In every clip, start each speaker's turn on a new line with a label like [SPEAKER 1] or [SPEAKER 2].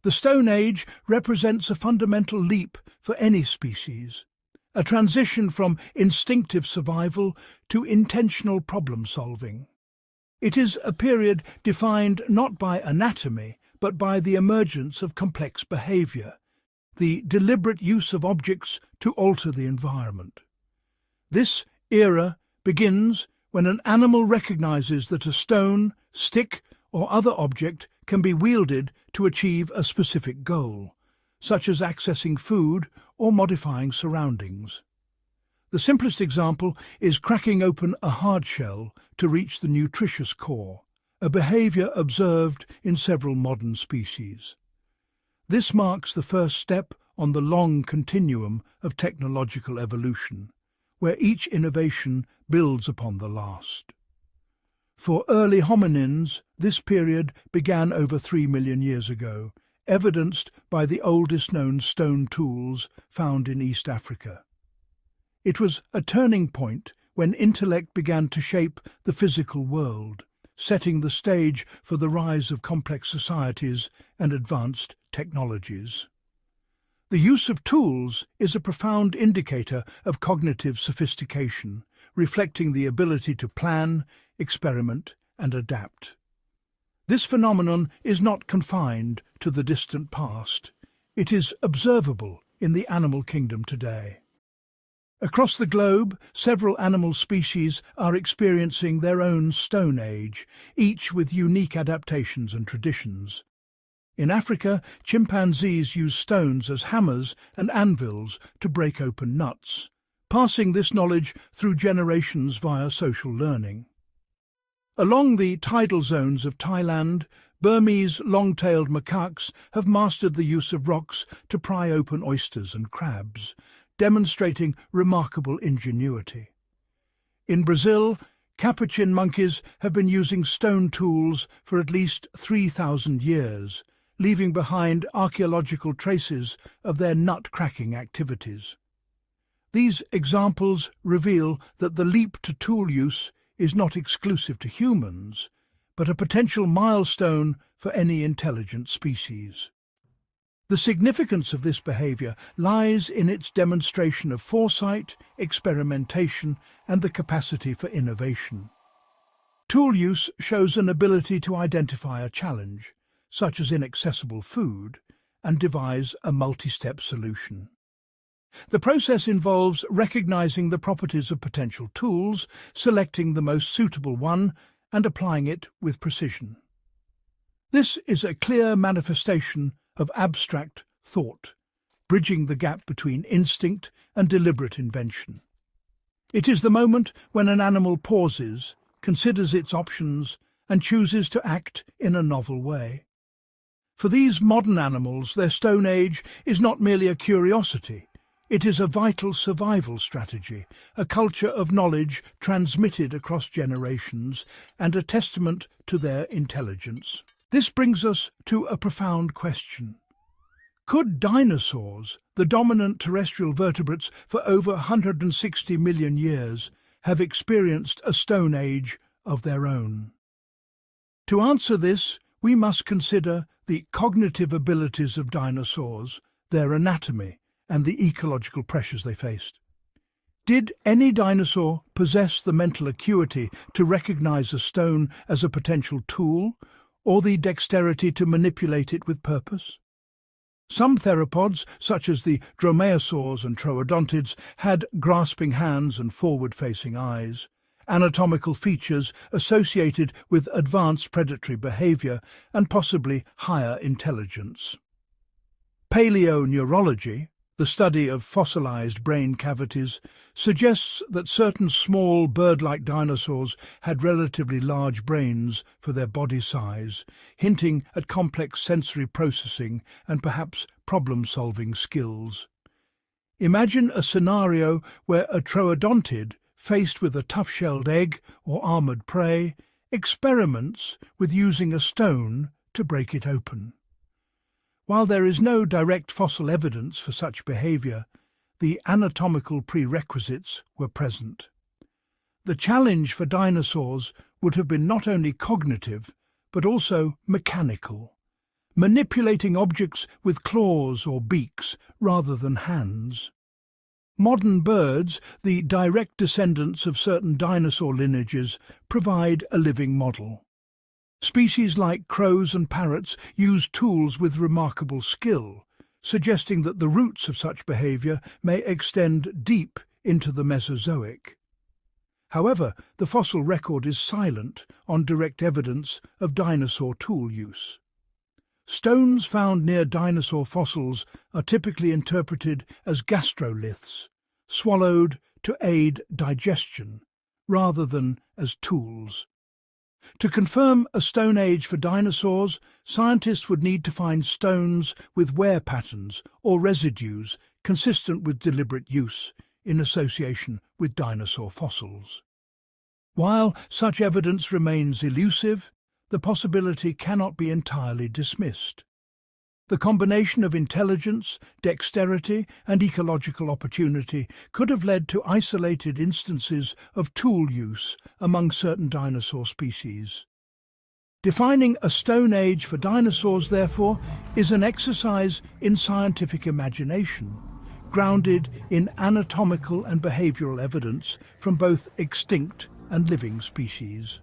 [SPEAKER 1] The Stone Age represents a fundamental leap for any species, a transition from instinctive survival to intentional problem-solving. It is a period defined not by anatomy, but by the emergence of complex behaviour, the deliberate use of objects to alter the environment. This era begins when an animal recognises that a stone, stick, or other object can be wielded to achieve a specific goal, such as accessing food or modifying surroundings. The simplest example is cracking open a hard shell to reach the nutritious core, a behaviour observed in several modern species. This marks the first step on the long continuum of technological evolution, where each innovation builds upon the last. For early hominins, this period began over 3 million years ago, evidenced by the oldest known stone tools found in East Africa. It was a turning point when intellect began to shape the physical world, setting the stage for the rise of complex societies and advanced technologies. The use of tools is a profound indicator of cognitive sophistication, reflecting the ability to plan, experiment, and adapt. This phenomenon is not confined to the distant past. It is observable in the animal kingdom today. Across the globe, several animal species are experiencing their own Stone Age, each with unique adaptations and traditions. In Africa, chimpanzees use stones as hammers and anvils to break open nuts, passing this knowledge through generations via social learning. Along the tidal zones of Thailand, Burmese long-tailed macaques have mastered the use of rocks to pry open oysters and crabs, demonstrating remarkable ingenuity. In Brazil, capuchin monkeys have been using stone tools for at least 3,000 years, leaving behind archaeological traces of their nut-cracking activities. These examples reveal that the leap to tool use is not exclusive to humans, but a potential milestone for any intelligent species. The significance of this behaviour lies in its demonstration of foresight, experimentation, and the capacity for innovation. Tool use shows an ability to identify a challenge, such as inaccessible food, and devise a multi-step solution. The process involves recognizing the properties of potential tools, selecting the most suitable one, and applying it with precision. This is a clear manifestation of abstract thought, bridging the gap between instinct and deliberate invention. It is the moment when an animal pauses, considers its options, and chooses to act in a novel way. For these modern animals, their Stone Age is not merely a curiosity. It is a vital survival strategy, a culture of knowledge transmitted across generations, and a testament to their intelligence. This brings us to a profound question. Could dinosaurs, the dominant terrestrial vertebrates for over 160 million years, have experienced a Stone Age of their own? To answer this, we must consider the cognitive abilities of dinosaurs, their anatomy, and the ecological pressures they faced. Did any dinosaur possess the mental acuity to recognize a stone as a potential tool, or the dexterity to manipulate it with purpose? Some theropods, such as the dromaeosaurs and troodontids, had grasping hands and forward-facing eyes, anatomical features associated with advanced predatory behavior and possibly higher intelligence. Paleoneurology, the study of fossilized brain cavities, suggests that certain small bird-like dinosaurs had relatively large brains for their body size, hinting at complex sensory processing and perhaps problem-solving skills. Imagine a scenario where a troodontid, faced with a tough-shelled egg or armoured prey, experiments with using a stone to break it open. While there is no direct fossil evidence for such behaviour, the anatomical prerequisites were present. The challenge for dinosaurs would have been not only cognitive, but also mechanical. manipulating objects with claws or beaks rather than hands. Modern birds, the direct descendants of certain dinosaur lineages, provide a living model. Species like crows and parrots use tools with remarkable skill, suggesting that the roots of such behaviour may extend deep into the Mesozoic. However, the fossil record is silent on direct evidence of dinosaur tool use. Stones found near dinosaur fossils are typically interpreted as gastroliths, swallowed to aid digestion, rather than as tools. To confirm a Stone Age for dinosaurs, scientists would need to find stones with wear patterns or residues consistent with deliberate use in association with dinosaur fossils. While such evidence remains elusive, the possibility cannot be entirely dismissed. The combination of intelligence, dexterity, and ecological opportunity could have led to isolated instances of tool use among certain dinosaur species. Defining a Stone Age for dinosaurs, therefore, is an exercise in scientific imagination, grounded in anatomical and behavioral evidence from both extinct and living species.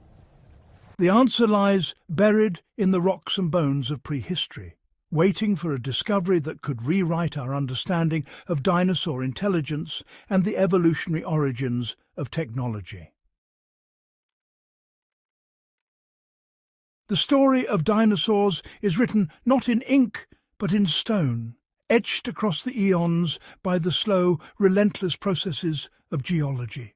[SPEAKER 1] The answer lies buried in the rocks and bones of prehistory, waiting for a discovery that could rewrite our understanding of dinosaur intelligence and the evolutionary origins of technology. The story of dinosaurs is written not in ink, but in stone, etched across the eons by the slow, relentless processes of geology.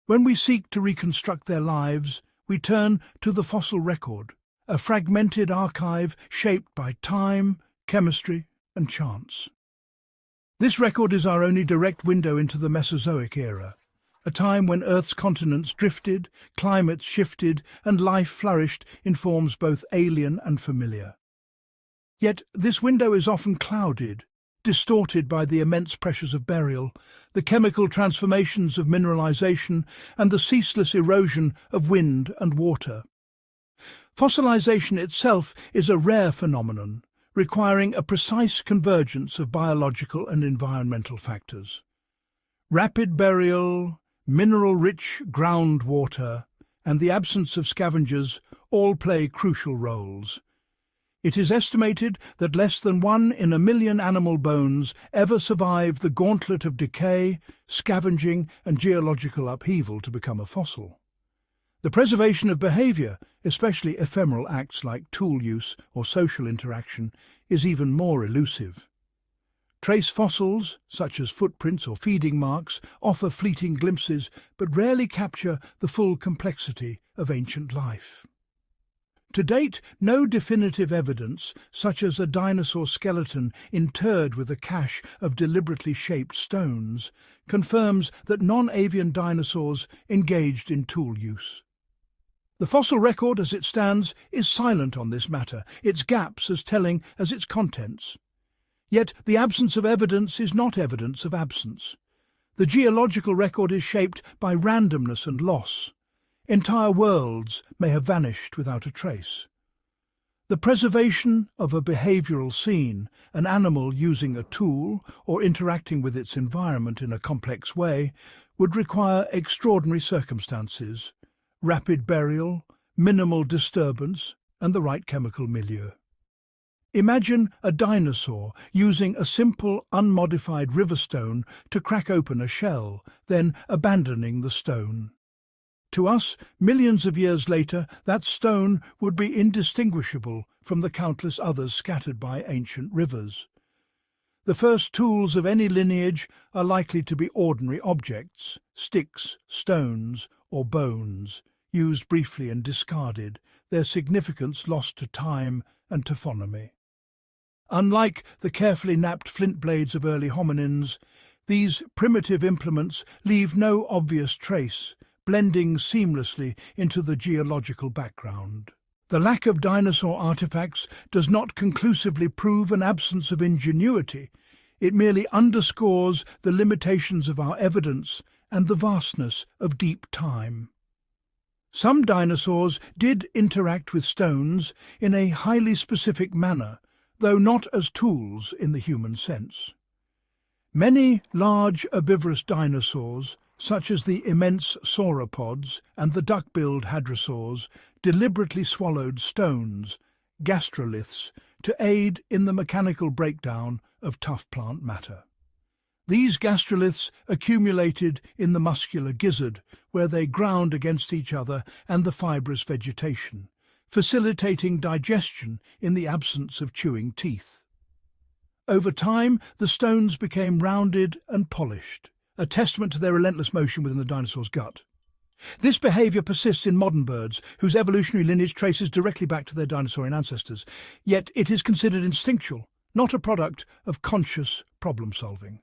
[SPEAKER 1] When we seek to reconstruct their lives, we turn to the fossil record, a fragmented archive shaped by time, chemistry, and chance. This record is our only direct window into the Mesozoic era, a time when Earth's continents drifted, climates shifted, and life flourished in forms both alien and familiar. Yet this window is often clouded, distorted by the immense pressures of burial, the chemical transformations of mineralization, and the ceaseless erosion of wind and water. Fossilization itself is a rare phenomenon, requiring a precise convergence of biological and environmental factors. Rapid burial, mineral-rich groundwater, and the absence of scavengers all play crucial roles. It is estimated that less than 1 in a million animal bones ever survive the gauntlet of decay, scavenging, and geological upheaval to become a fossil. The preservation of behaviour, especially ephemeral acts like tool use or social interaction, is even more elusive. Trace fossils, such as footprints or feeding marks, offer fleeting glimpses but rarely capture the full complexity of ancient life. To date, no definitive evidence, such as a dinosaur skeleton interred with a cache of deliberately shaped stones, confirms that non-avian dinosaurs engaged in tool use. The fossil record as it stands is silent on this matter, its gaps as telling as its contents. Yet the absence of evidence is not evidence of absence. The geological record is shaped by randomness and loss. Entire worlds may have vanished without a trace. The preservation of a behavioral scene, an animal using a tool or interacting with its environment in a complex way, would require extraordinary circumstances, rapid burial, minimal disturbance, and the right chemical milieu. Imagine a dinosaur using a simple, unmodified river stone to crack open a shell, then abandoning the stone. To us, millions of years later, that stone would be indistinguishable from the countless others scattered by ancient rivers. The first tools of any lineage are likely to be ordinary objects, sticks, stones, or bones, used briefly and discarded, their significance lost to time and taphonomy. Unlike the carefully knapped flint blades of early hominins, these primitive implements leave no obvious trace, blending seamlessly into the geological background. The lack of dinosaur artifacts does not conclusively prove an absence of ingenuity. It merely underscores the limitations of our evidence and the vastness of deep time. Some dinosaurs did interact with stones in a highly specific manner, though not as tools in the human sense. Many large herbivorous dinosaurs, such as the immense sauropods and the duck-billed hadrosaurs, deliberately swallowed stones, gastroliths, to aid in the mechanical breakdown of tough plant matter. These gastroliths accumulated in the muscular gizzard, where they ground against each other and the fibrous vegetation, facilitating digestion in the absence of chewing teeth. Over time, the stones became rounded and polished, a testament to their relentless motion within the dinosaur's gut. This behaviour persists in modern birds, whose evolutionary lineage traces directly back to their dinosaurian ancestors, yet it is considered instinctual, not a product of conscious problem-solving.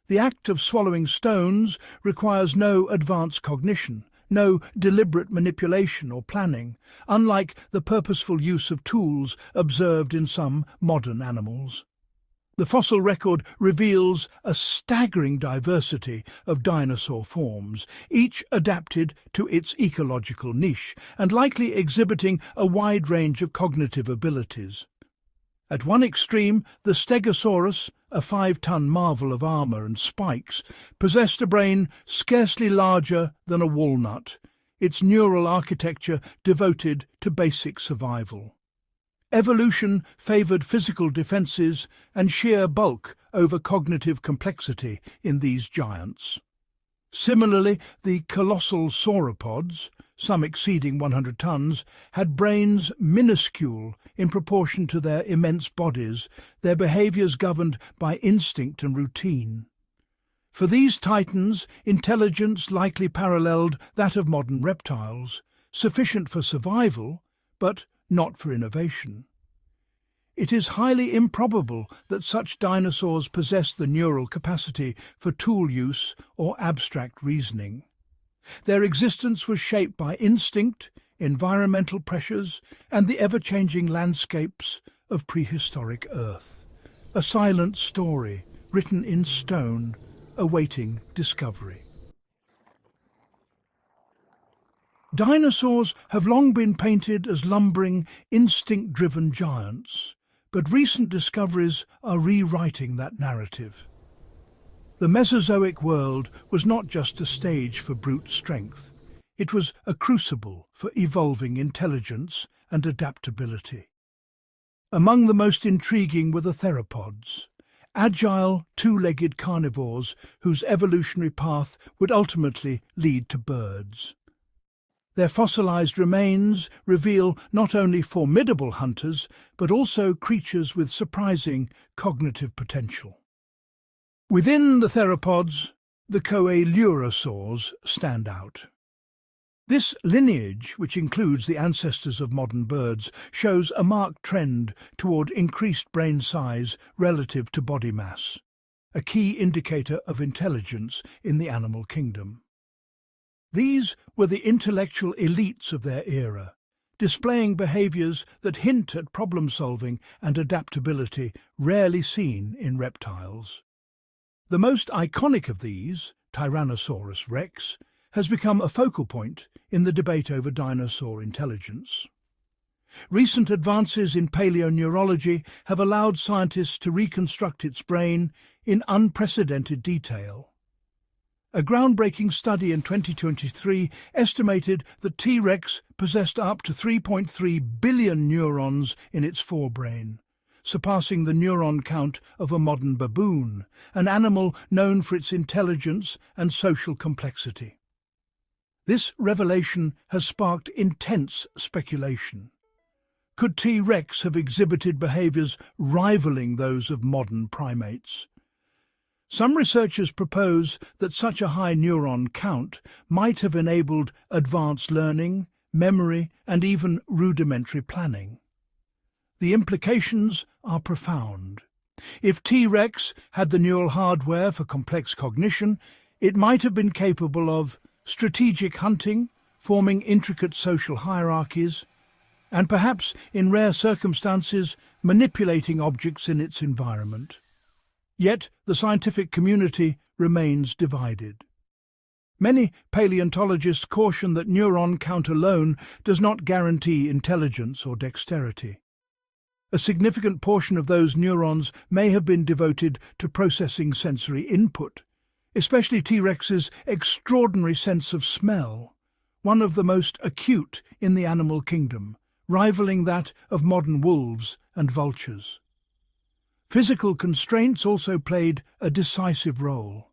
[SPEAKER 1] The act of swallowing stones requires no advanced cognition, no deliberate manipulation or planning, unlike the purposeful use of tools observed in some modern animals. The fossil record reveals a staggering diversity of dinosaur forms, each adapted to its ecological niche and likely exhibiting a wide range of cognitive abilities. At one extreme, the Stegosaurus, a 5-ton marvel of armour and spikes, possessed a brain scarcely larger than a walnut, its neural architecture devoted to basic survival. Evolution favoured physical defences and sheer bulk over cognitive complexity in these giants. Similarly, the colossal sauropods, some exceeding 100 tons, had brains minuscule in proportion to their immense bodies, their behaviours governed by instinct and routine. For these titans, intelligence likely paralleled that of modern reptiles, sufficient for survival, but not for innovation. It is highly improbable that such dinosaurs possessed the neural capacity for tool use or abstract reasoning. Their existence was shaped by instinct, environmental pressures, and the ever-changing landscapes of prehistoric Earth. A silent story, written in stone, awaiting discovery. Dinosaurs have long been painted as lumbering, instinct-driven giants, but recent discoveries are rewriting that narrative. The Mesozoic world was not just a stage for brute strength. It was a crucible for evolving intelligence and adaptability. Among the most intriguing were the theropods, agile, two-legged carnivores whose evolutionary path would ultimately lead to birds. Their fossilized remains reveal not only formidable hunters, but also creatures with surprising cognitive potential. Within the theropods, the coelurosaurs stand out. This lineage, which includes the ancestors of modern birds, shows a marked trend toward increased brain size relative to body mass, a key indicator of intelligence in the animal kingdom. These were the intellectual elites of their era, displaying behaviours that hint at problem-solving and adaptability rarely seen in reptiles. The most iconic of these, Tyrannosaurus rex, has become a focal point in the debate over dinosaur intelligence. Recent advances in paleoneurology have allowed scientists to reconstruct its brain in unprecedented detail. A groundbreaking study in 2023 estimated that T-Rex possessed up to 3.3 billion neurons in its forebrain, surpassing the neuron count of a modern baboon, an animal known for its intelligence and social complexity. This revelation has sparked intense speculation. Could T-Rex have exhibited behaviours rivaling those of modern primates? Some researchers propose that such a high neuron count might have enabled advanced learning, memory, and even rudimentary planning. The implications are profound. If T-Rex had the neural hardware for complex cognition, it might have been capable of strategic hunting, forming intricate social hierarchies, and perhaps, in rare circumstances, manipulating objects in its environment. Yet the scientific community remains divided. Many paleontologists caution that neuron count alone does not guarantee intelligence or dexterity. A significant portion of those neurons may have been devoted to processing sensory input, especially T-Rex's extraordinary sense of smell, one of the most acute in the animal kingdom, rivaling that of modern wolves and vultures. Physical constraints also played a decisive role.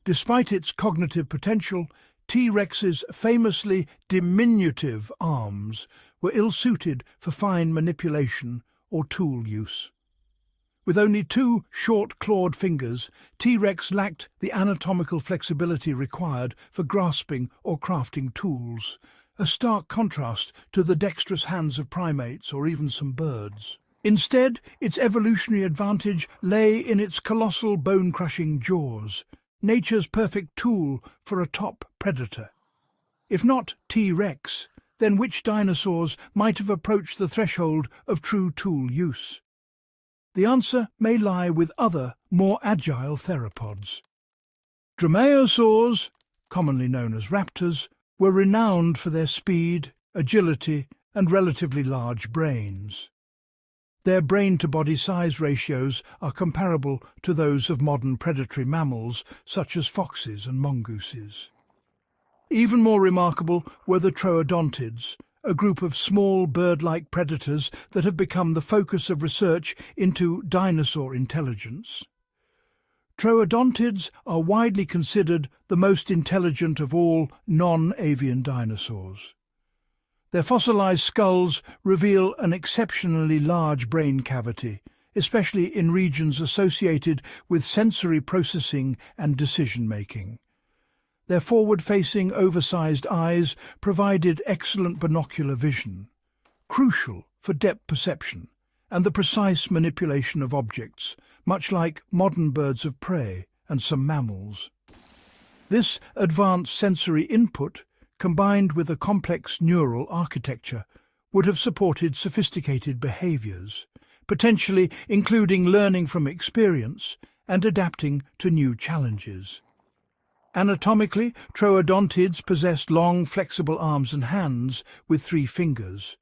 [SPEAKER 1] Despite its cognitive potential, T-Rex's famously diminutive arms were ill-suited for fine manipulation or tool use. With only 2 short clawed fingers, T-Rex lacked the anatomical flexibility required for grasping or crafting tools, a stark contrast to the dexterous hands of primates or even some birds. Instead, its evolutionary advantage lay in its colossal bone-crushing jaws, nature's perfect tool for a top predator. If not T-Rex, then which dinosaurs might have approached the threshold of true tool use? The answer may lie with other, more agile theropods. Dromaeosaurs, commonly known as raptors, were renowned for their speed, agility, and relatively large brains. Their brain-to-body size ratios are comparable to those of modern predatory mammals such as foxes and mongooses. Even more remarkable were the troodontids, a group of small bird-like predators that have become the focus of research into dinosaur intelligence. Troodontids are widely considered the most intelligent of all non-avian dinosaurs. Their fossilized skulls reveal an exceptionally large brain cavity, especially in regions associated with sensory processing and decision-making. Their forward-facing, oversized eyes provided excellent binocular vision, crucial for depth perception and the precise manipulation of objects, much like modern birds of prey and some mammals. This advanced sensory input, combined with a complex neural architecture, would have supported sophisticated behaviors, potentially including learning from experience and adapting to new challenges. Anatomically, troodontids possessed long, flexible arms and hands with 3 fingers,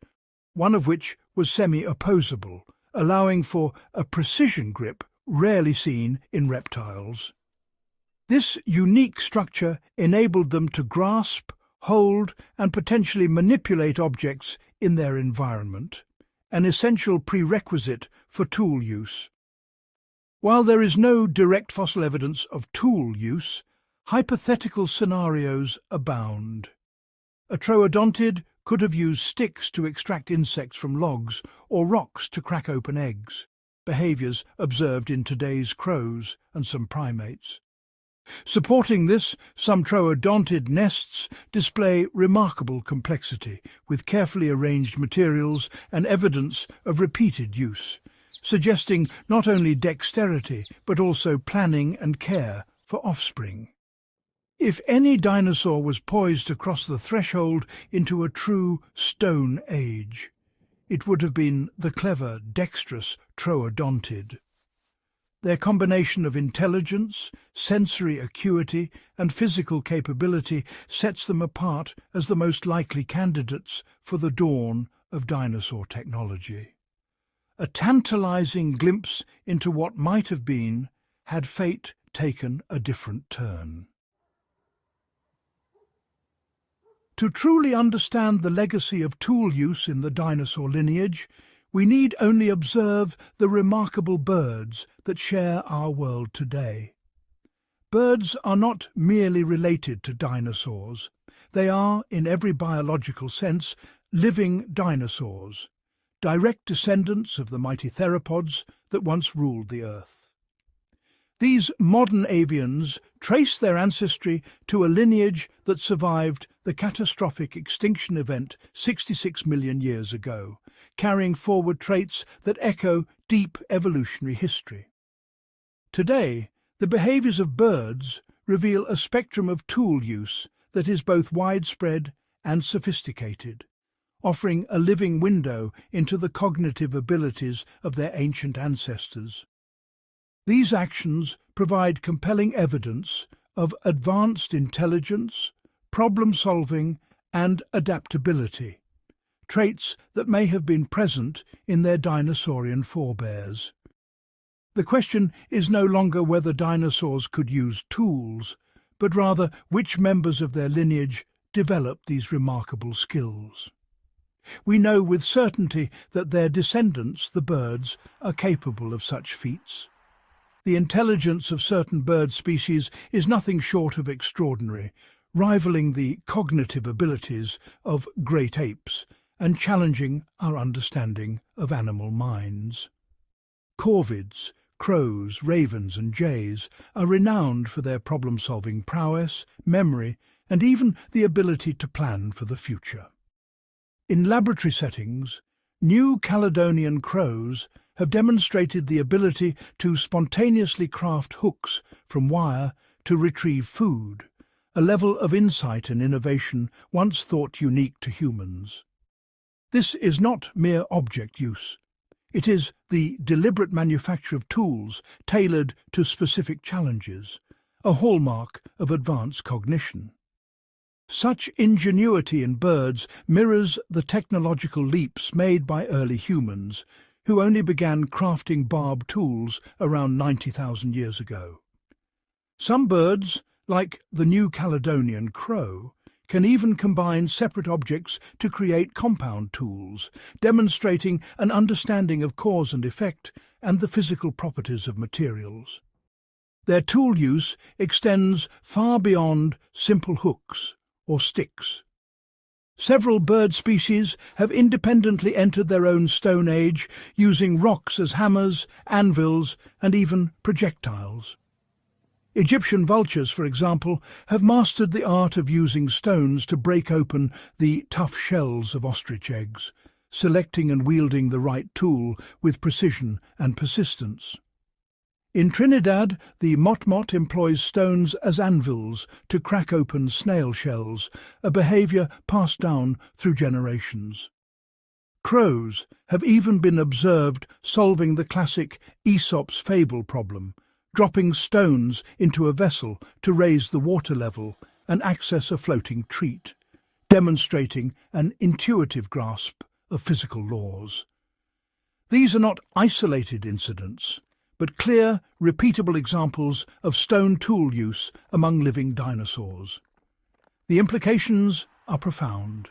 [SPEAKER 1] one of which was semi-opposable, allowing for a precision grip rarely seen in reptiles. This unique structure enabled them to grasp, hold, and potentially manipulate objects in their environment, an essential prerequisite for tool use. While there is no direct fossil evidence of tool use, hypothetical scenarios abound. A troodontid could have used sticks to extract insects from logs or rocks to crack open eggs, behaviors observed in today's crows and some primates. Supporting this, some troodontid nests display remarkable complexity, with carefully arranged materials and evidence of repeated use, suggesting not only dexterity but also planning and care for offspring. If any dinosaur was poised to cross the threshold into a true Stone Age, it would have been the clever, dexterous troodontid. Their combination of intelligence, sensory acuity, and physical capability sets them apart as the most likely candidates for the dawn of dinosaur technology. A tantalizing glimpse into what might have been had fate taken a different turn. To truly understand the legacy of tool use in the dinosaur lineage, we need only observe the remarkable birds that share our world today. Birds are not merely related to dinosaurs. They are, in every biological sense, living dinosaurs, direct descendants of the mighty theropods that once ruled the Earth. These modern avians trace their ancestry to a lineage that survived the catastrophic extinction event 66 million years ago, carrying forward traits that echo deep evolutionary history. Today, the behaviors of birds reveal a spectrum of tool use that is both widespread and sophisticated, offering a living window into the cognitive abilities of their ancient ancestors. These actions provide compelling evidence of advanced intelligence, problem-solving, and adaptability, traits that may have been present in their dinosaurian forebears. The question is no longer whether dinosaurs could use tools, but rather which members of their lineage developed these remarkable skills. We know with certainty that their descendants, the birds, are capable of such feats. The intelligence of certain bird species is nothing short of extraordinary, rivaling the cognitive abilities of great apes and challenging our understanding of animal minds. Corvids, crows, ravens and jays are renowned for their problem-solving prowess, memory, and even the ability to plan for the future. In laboratory settings, New Caledonian crows have demonstrated the ability to spontaneously craft hooks from wire to retrieve food, a level of insight and innovation once thought unique to humans. This is not mere object use. It is the deliberate manufacture of tools tailored to specific challenges, a hallmark of advanced cognition. Such ingenuity in birds mirrors the technological leaps made by early humans, who only began crafting barb tools around 90,000 years ago. Some birds, like the New Caledonian crow, can even combine separate objects to create compound tools, demonstrating an understanding of cause and effect and the physical properties of materials. Their tool use extends far beyond simple hooks or sticks. Several bird species have independently entered their own Stone Age, using rocks as hammers, anvils, and even projectiles. Egyptian vultures, for example, have mastered the art of using stones to break open the tough shells of ostrich eggs, selecting and wielding the right tool with precision and persistence. In Trinidad, the motmot employs stones as anvils to crack open snail shells, a behaviour passed down through generations. Crows have even been observed solving the classic Aesop's fable problem, dropping stones into a vessel to raise the water level and access a floating treat, demonstrating an intuitive grasp of physical laws. These are not isolated incidents, but clear, repeatable examples of stone tool use among living dinosaurs. The implications are profound.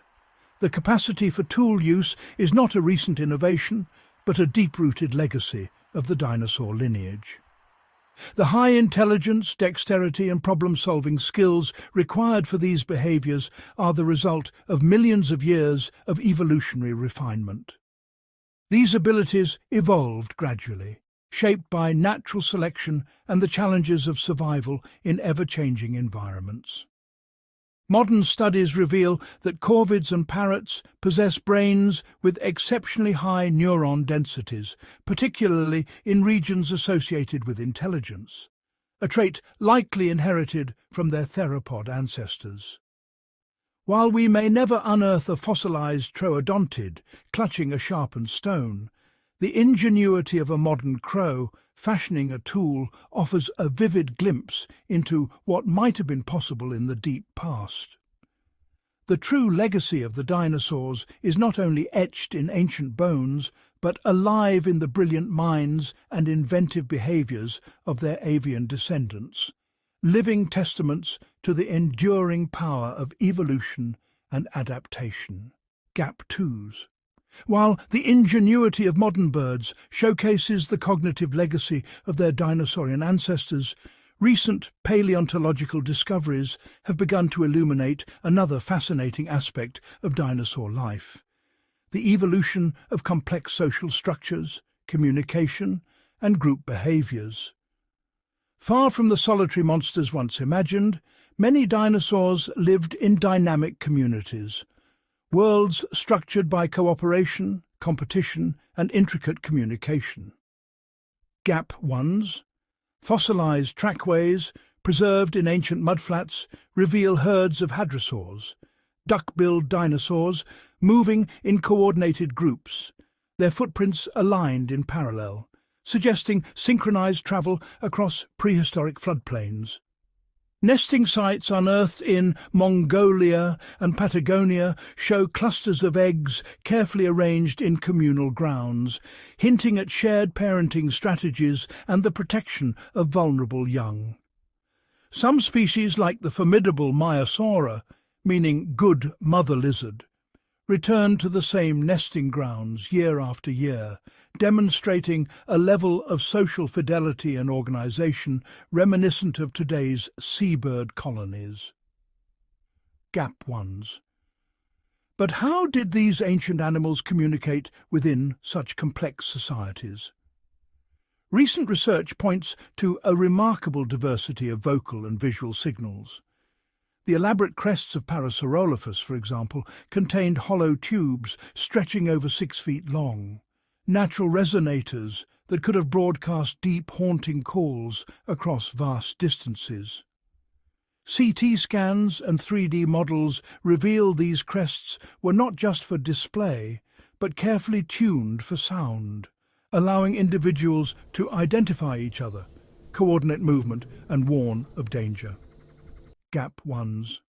[SPEAKER 1] The capacity for tool use is not a recent innovation, but a deep-rooted legacy of the dinosaur lineage. The high intelligence, dexterity and problem-solving skills required for these behaviours are the result of millions of years of evolutionary refinement. These abilities evolved gradually, shaped by natural selection and the challenges of survival in ever-changing environments. Modern studies reveal that corvids and parrots possess brains with exceptionally high neuron densities, particularly in regions associated with intelligence, a trait likely inherited from their theropod ancestors. While we may never unearth a fossilized troodontid clutching a sharpened stone, the ingenuity of a modern crow fashioning a tool offers a vivid glimpse into what might have been possible in the deep past. The true legacy of the dinosaurs is not only etched in ancient bones, but alive in the brilliant minds and inventive behaviours of their avian descendants, living testaments to the enduring power of evolution and adaptation. Gap 2s. While the ingenuity of modern birds showcases the cognitive legacy of their dinosaurian ancestors, recent paleontological discoveries have begun to illuminate another fascinating aspect of dinosaur life: the evolution of complex social structures, communication, and group behaviours. Far from the solitary monsters once imagined, many dinosaurs lived in dynamic communities, worlds structured by cooperation, competition, and intricate communication. Gap 1s. Fossilized trackways, preserved in ancient mudflats, reveal herds of hadrosaurs, duck-billed dinosaurs, moving in coordinated groups, their footprints aligned in parallel, suggesting synchronized travel across prehistoric floodplains. Nesting sites unearthed in Mongolia and Patagonia show clusters of eggs carefully arranged in communal grounds, hinting at shared parenting strategies and the protection of vulnerable young. Some species, like the formidable Maiasaura, meaning good mother lizard, return to the same nesting grounds year after year, demonstrating a level of social fidelity and organization reminiscent of today's seabird colonies. Gap ones. But how did these ancient animals communicate within such complex societies? Recent research points to a remarkable diversity of vocal and visual signals. The elaborate crests of Parasaurolophus, for example, contained hollow tubes stretching over 6 feet long, natural resonators that could have broadcast deep, haunting calls across vast distances. CT scans and 3D models reveal these crests were not just for display, but carefully tuned for sound, allowing individuals to identify each other, coordinate movement, and warn of danger. Gap ones.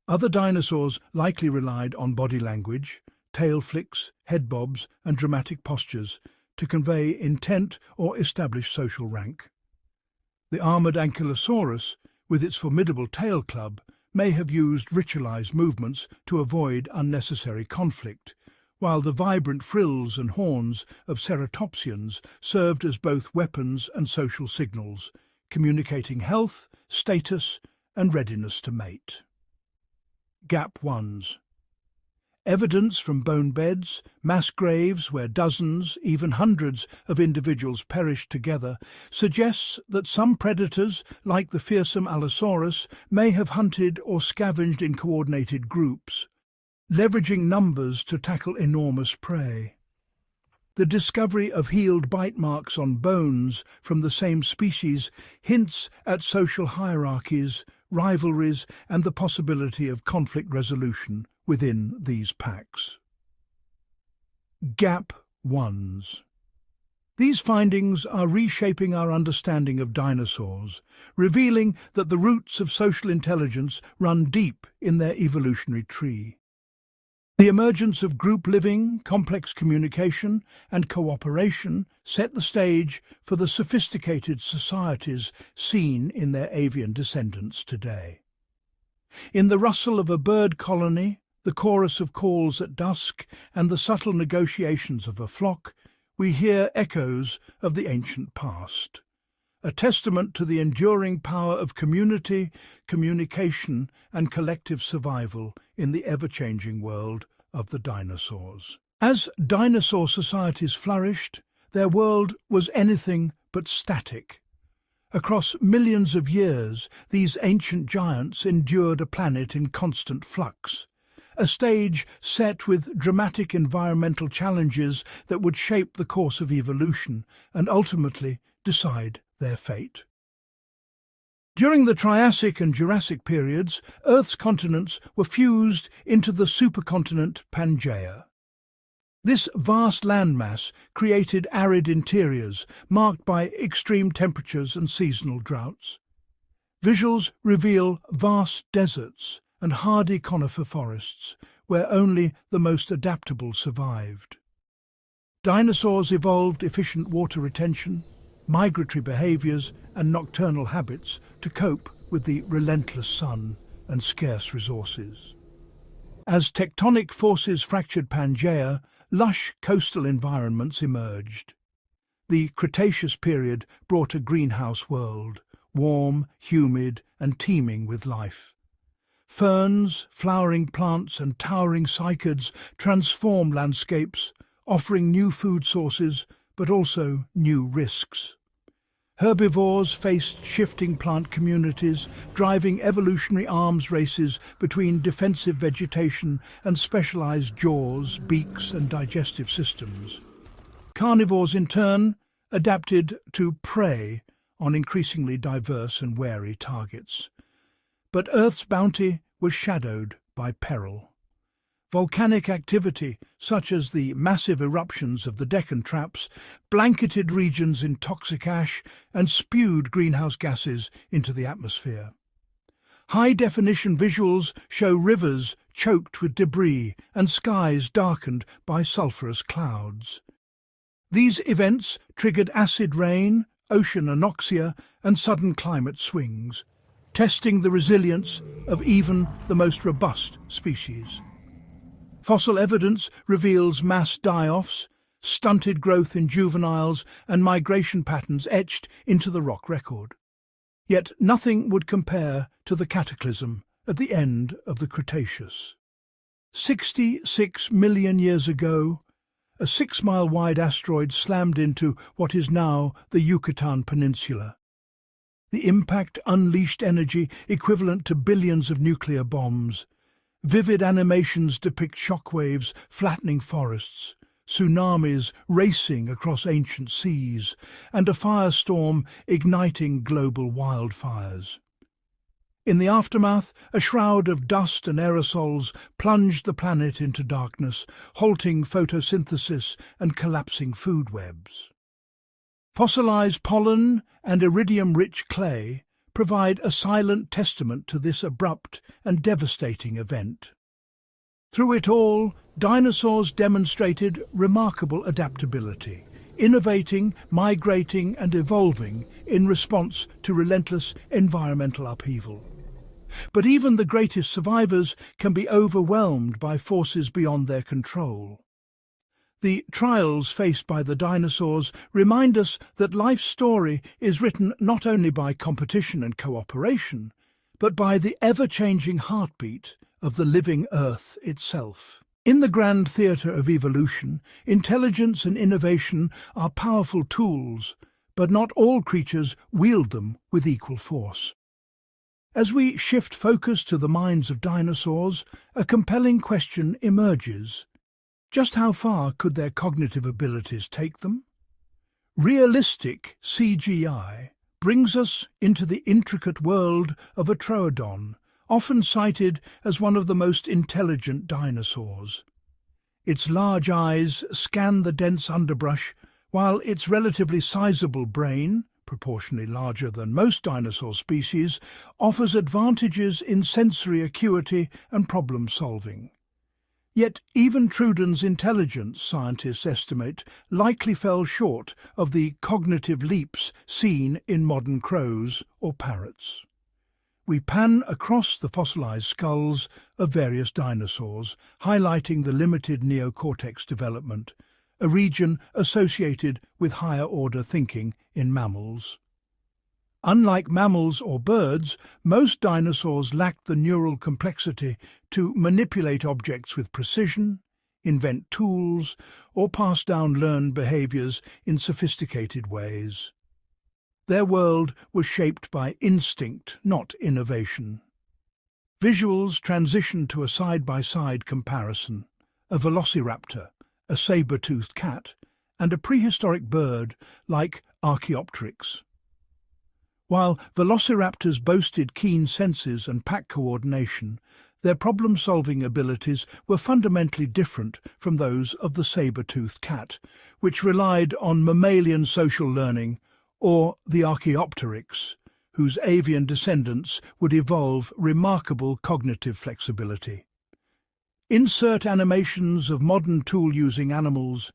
[SPEAKER 1] Other dinosaurs likely relied on body language, tail flicks, head bobs, and dramatic postures to convey intent or establish social rank. The armored Ankylosaurus, with its formidable tail club, may have used ritualized movements to avoid unnecessary conflict, while the vibrant frills and horns of ceratopsians served as both weapons and social signals, communicating health, status, and readiness to mate. Gap ones. Evidence from bone beds, mass graves where dozens, even hundreds of individuals perished together, suggests that some predators, like the fearsome Allosaurus, may have hunted or scavenged in coordinated groups, leveraging numbers to tackle enormous prey. The discovery of healed bite marks on bones from the same species hints at social hierarchies, rivalries, and the possibility of conflict resolution within these packs. Gap ones. These findings are reshaping our understanding of dinosaurs, revealing that the roots of social intelligence run deep in their evolutionary tree. The emergence of group living, complex communication, and cooperation set the stage for the sophisticated societies seen in their avian descendants today. In the rustle of a bird colony, the chorus of calls at dusk, and the subtle negotiations of a flock, we hear echoes of the ancient past, a testament to the enduring power of community, communication, and collective survival in the ever-changing world of the dinosaurs. As dinosaur societies flourished, their world was anything but static. Across millions of years, these ancient giants endured a planet in constant flux, a stage set with dramatic environmental challenges that would shape the course of evolution and ultimately decide their fate. During the Triassic and Jurassic periods, Earth's continents were fused into the supercontinent Pangaea. This vast landmass created arid interiors marked by extreme temperatures and seasonal droughts. Visuals reveal vast deserts and hardy conifer forests, where only the most adaptable survived. Dinosaurs evolved efficient water retention, migratory behaviors, and nocturnal habits to cope with the relentless sun and scarce resources. As tectonic forces fractured Pangaea, lush coastal environments emerged. The Cretaceous period brought a greenhouse world, warm, humid, and teeming with life. Ferns, flowering plants, and towering cycads transformed landscapes, offering new food sources, but also new risks. Herbivores faced shifting plant communities, driving evolutionary arms races between defensive vegetation and specialized jaws, beaks, and digestive systems. Carnivores, in turn, adapted to prey on increasingly diverse and wary targets. But Earth's bounty was shadowed by peril. Volcanic activity, such as the massive eruptions of the Deccan Traps, blanketed regions in toxic ash and spewed greenhouse gases into the atmosphere. High-definition visuals show rivers choked with debris and skies darkened by sulphurous clouds. These events triggered acid rain, ocean anoxia, and sudden climate swings, testing the resilience of even the most robust species. Fossil evidence reveals mass die-offs, stunted growth in juveniles, and migration patterns etched into the rock record. Yet nothing would compare to the cataclysm at the end of the Cretaceous. 66 million years ago, a 6-mile-wide asteroid slammed into what is now the Yucatan Peninsula. The impact unleashed energy equivalent to billions of nuclear bombs. Vivid animations depict shockwaves flattening forests, tsunamis racing across ancient seas, and a firestorm igniting global wildfires. In the aftermath, a shroud of dust and aerosols plunged the planet into darkness, halting photosynthesis and collapsing food webs. Fossilized pollen and iridium-rich clay provide a silent testament to this abrupt and devastating event. Through it all, dinosaurs demonstrated remarkable adaptability, innovating, migrating, and evolving in response to relentless environmental upheaval. But even the greatest survivors can be overwhelmed by forces beyond their control. The trials faced by the dinosaurs remind us that life's story is written not only by competition and cooperation, but by the ever-changing heartbeat of the living Earth itself. In the grand theatre of evolution, intelligence and innovation are powerful tools, but not all creatures wield them with equal force. As we shift focus to the minds of dinosaurs, a compelling question emerges. Just how far could their cognitive abilities take them? Realistic CGI brings us into the intricate world of a troodon, often cited as one of the most intelligent dinosaurs. Its large eyes scan the dense underbrush, while its relatively sizable brain, proportionally larger than most dinosaur species, offers advantages in sensory acuity and problem-solving. Yet even Troodon's intelligence, scientists estimate, likely fell short of the cognitive leaps seen in modern crows or parrots. We pan across the fossilized skulls of various dinosaurs, highlighting the limited neocortex development, a region associated with higher-order thinking in mammals. Unlike mammals or birds, most dinosaurs lacked the neural complexity to manipulate objects with precision, invent tools, or pass down learned behaviors in sophisticated ways. Their world was shaped by instinct, not innovation. Visuals transitioned to a side-by-side comparison: a velociraptor, a saber-toothed cat, and a prehistoric bird like Archaeopteryx. While velociraptors boasted keen senses and pack coordination, their problem-solving abilities were fundamentally different from those of the saber-toothed cat, which relied on mammalian social learning, or the Archaeopteryx, whose avian descendants would evolve remarkable cognitive flexibility. Insert animations of modern tool-using animals: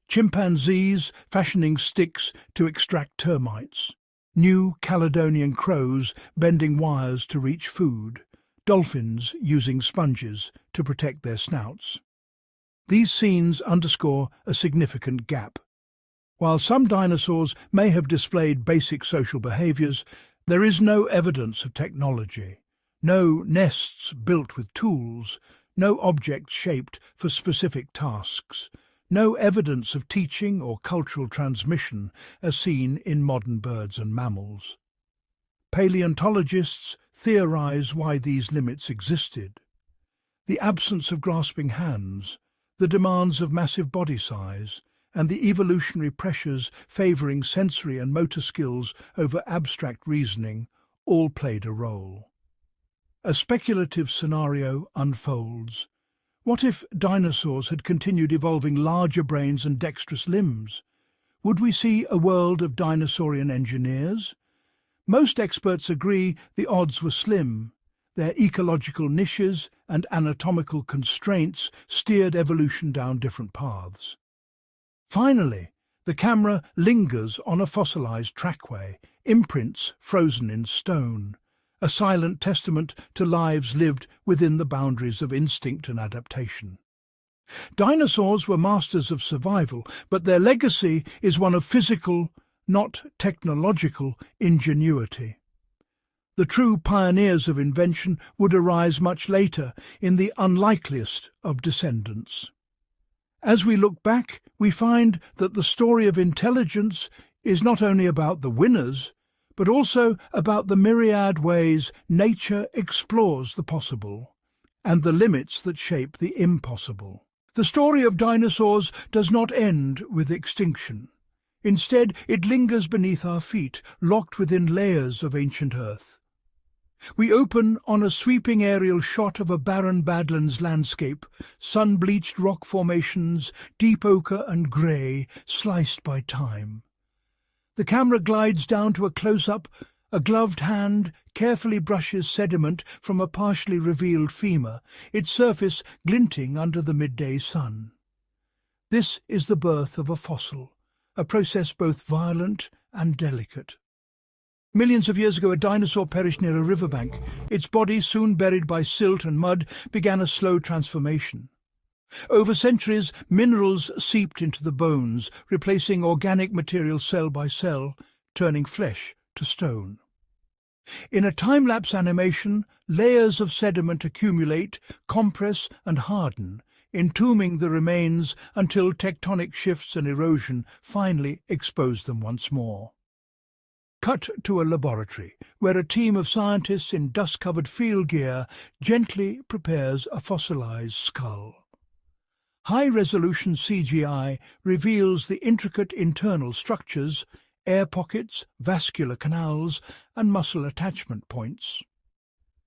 [SPEAKER 1] chimpanzees fashioning sticks to extract termites, New Caledonian crows bending wires to reach food, dolphins using sponges to protect their snouts. These scenes underscore a significant gap. While some dinosaurs may have displayed basic social behaviors, there is no evidence of technology, no nests built with tools, no objects shaped for specific tasks, no evidence of teaching or cultural transmission as seen in modern birds and mammals. Paleontologists theorize why these limits existed. The absence of grasping hands, the demands of massive body size, and the evolutionary pressures favoring sensory and motor skills over abstract reasoning all played a role. A speculative scenario unfolds. What if dinosaurs had continued evolving larger brains and dexterous limbs? Would we see a world of dinosaurian engineers? Most experts agree the odds were slim. Their ecological niches and anatomical constraints steered evolution down different paths. Finally, the camera lingers on a fossilized trackway, imprints frozen in stone, a silent testament to lives lived within the boundaries of instinct and adaptation. Dinosaurs were masters of survival, but their legacy is one of physical, not technological, ingenuity. The true pioneers of invention would arise much later, in the unlikeliest of descendants. As we look back, we find that the story of intelligence is not only about the winners, but also about the myriad ways nature explores the possible, and the limits that shape the impossible. The story of dinosaurs does not end with extinction. Instead, it lingers beneath our feet, locked within layers of ancient earth. We open on a sweeping aerial shot of a barren Badlands landscape, sun-bleached rock formations, deep ochre and grey, sliced by time. The camera glides down to a close-up. A gloved hand carefully brushes sediment from a partially revealed femur, its surface glinting under the midday sun. This is the birth of a fossil, a process both violent and delicate. Millions of years ago, a dinosaur perished near a riverbank. Its body, soon buried by silt and mud, began a slow transformation. Over centuries, minerals seeped into the bones, replacing organic material cell by cell, turning flesh to stone. In a time-lapse animation, layers of sediment accumulate, compress and harden, entombing the remains until tectonic shifts and erosion finally expose them once more. Cut to a laboratory, where a team of scientists in dust-covered field gear gently prepares a fossilized skull. High-resolution CGI reveals the intricate internal structures, air pockets, vascular canals, and muscle attachment points.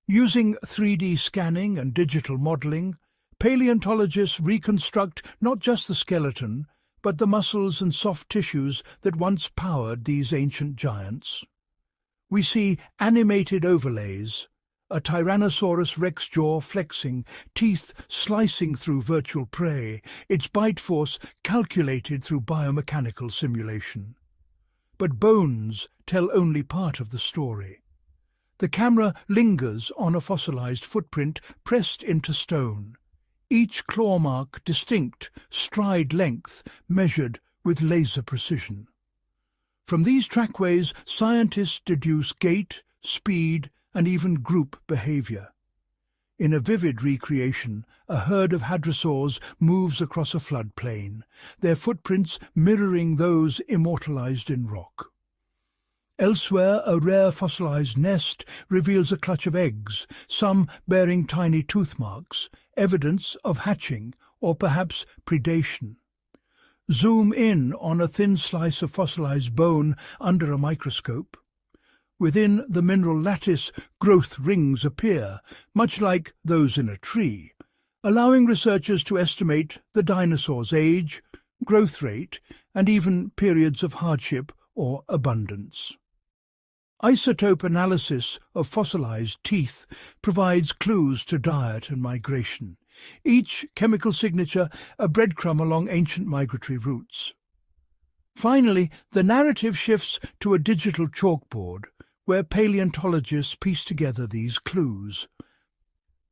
[SPEAKER 1] Using 3D scanning and digital modeling, paleontologists reconstruct not just the skeleton, but the muscles and soft tissues that once powered these ancient giants. We see animated overlays, a Tyrannosaurus rex jaw flexing, teeth slicing through virtual prey, its bite force calculated through biomechanical simulation. But bones tell only part of the story. The camera lingers on a fossilized footprint pressed into stone, each claw mark distinct, stride length measured with laser precision. From these trackways, scientists deduce gait, speed, and even group behavior. In a vivid recreation, a herd of hadrosaurs moves across a floodplain, their footprints mirroring those immortalized in rock. Elsewhere, a rare fossilized nest reveals a clutch of eggs, some bearing tiny tooth marks, evidence of hatching or perhaps predation. Zoom in on a thin slice of fossilized bone under a microscope. Within the mineral lattice, growth rings appear, much like those in a tree, allowing researchers to estimate the dinosaur's age, growth rate, and even periods of hardship or abundance. Isotope analysis of fossilized teeth provides clues to diet and migration, each chemical signature a breadcrumb along ancient migratory routes. Finally, the narrative shifts to a digital chalkboard, where paleontologists piece together these clues.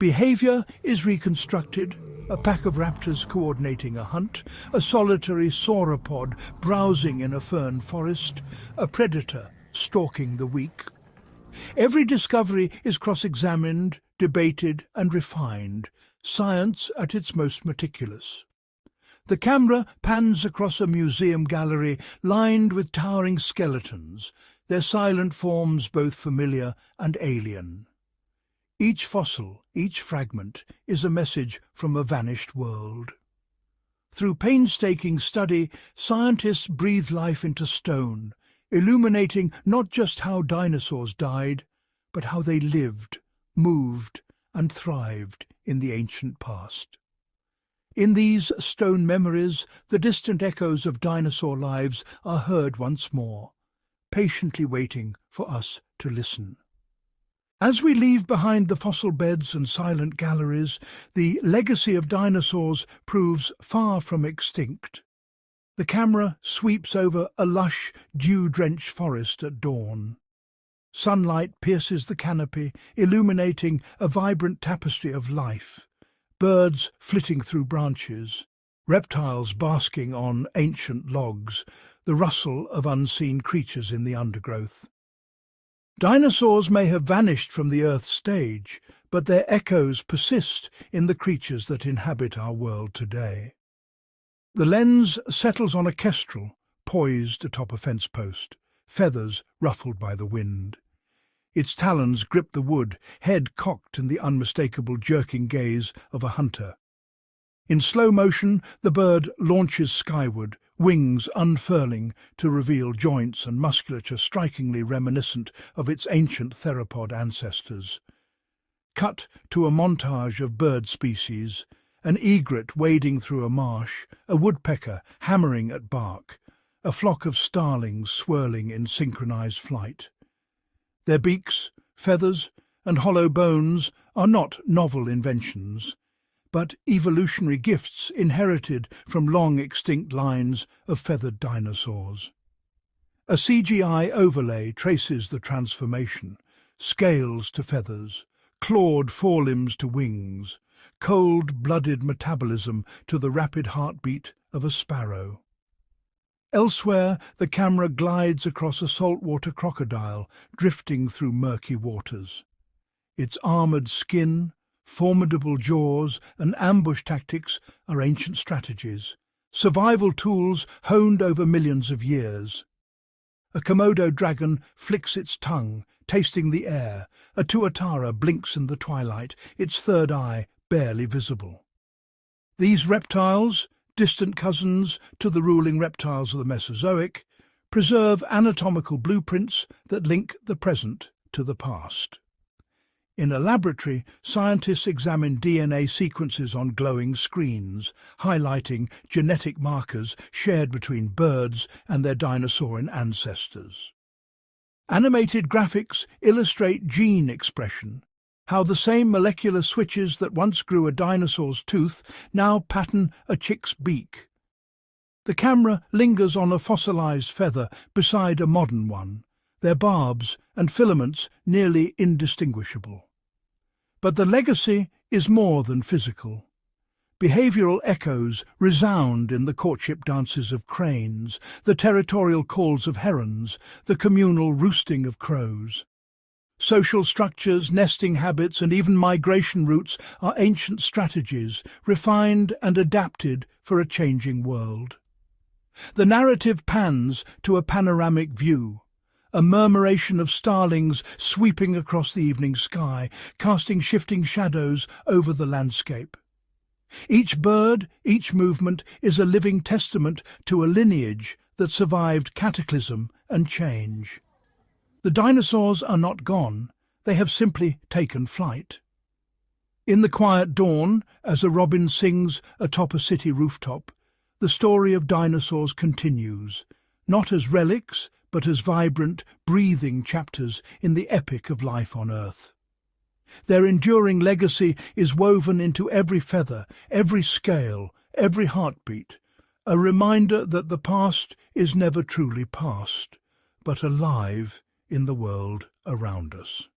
[SPEAKER 1] Behavior is reconstructed, a pack of raptors coordinating a hunt, a solitary sauropod browsing in a fern forest, a predator stalking the weak. Every discovery is cross-examined, debated and refined, science at its most meticulous. The camera pans across a museum gallery lined with towering skeletons, their silent forms both familiar and alien. Each fossil, each fragment, is a message from a vanished world. Through painstaking study, scientists breathe life into stone, illuminating not just how dinosaurs died, but how they lived, moved, and thrived in the ancient past. In these stone memories, the distant echoes of dinosaur lives are heard once more, patiently waiting for us to listen. As we leave behind the fossil beds and silent galleries, the legacy of dinosaurs proves far from extinct. The camera sweeps over a lush, dew-drenched forest at dawn. Sunlight pierces the canopy, illuminating a vibrant tapestry of life. Birds flitting through branches, reptiles basking on ancient logs, the rustle of unseen creatures in the undergrowth. Dinosaurs may have vanished from the Earth's stage, but their echoes persist in the creatures that inhabit our world today. The lens settles on a kestrel, poised atop a fence post, feathers ruffled by the wind. Its talons grip the wood, head cocked in the unmistakable jerking gaze of a hunter. In slow motion, the bird launches skyward, wings unfurling to reveal joints and musculature strikingly reminiscent of its ancient theropod ancestors. Cut to a montage of bird species, an egret wading through a marsh, a woodpecker hammering at bark, a flock of starlings swirling in synchronized flight. Their beaks, feathers, and hollow bones are not novel inventions, but evolutionary gifts inherited from long-extinct lines of feathered dinosaurs. A CGI overlay traces the transformation, scales to feathers, clawed forelimbs to wings, cold-blooded metabolism to the rapid heartbeat of a sparrow. Elsewhere, the camera glides across a saltwater crocodile drifting through murky waters. Its armoured skin, formidable jaws, and ambush tactics are ancient strategies, survival tools honed over millions of years. A Komodo dragon flicks its tongue, tasting the air. A tuatara blinks in the twilight, its third eye barely visible. These reptiles, distant cousins to the ruling reptiles of the Mesozoic, preserve anatomical blueprints that link the present to the past. In a laboratory, scientists examine DNA sequences on glowing screens, highlighting genetic markers shared between birds and their dinosaurian ancestors. Animated graphics illustrate gene expression, how the same molecular switches that once grew a dinosaur's tooth now pattern a chick's beak. The camera lingers on a fossilized feather beside a modern one, their barbs and filaments nearly indistinguishable. But the legacy is more than physical. Behavioral echoes resound in the courtship dances of cranes, the territorial calls of herons, the communal roosting of crows. Social structures, nesting habits, and even migration routes are ancient strategies, refined and adapted for a changing world. The narrative pans to a panoramic view, a murmuration of starlings sweeping across the evening sky, casting shifting shadows over the landscape. Each bird, each movement is a living testament to a lineage that survived cataclysm and change. The dinosaurs are not gone, they have simply taken flight. In the quiet dawn, as a robin sings atop a city rooftop, the story of dinosaurs continues, not as relics, but as vibrant, breathing chapters in the epic of life on Earth. Their enduring legacy is woven into every feather, every scale, every heartbeat, a reminder that the past is never truly past, but alive in the world around us.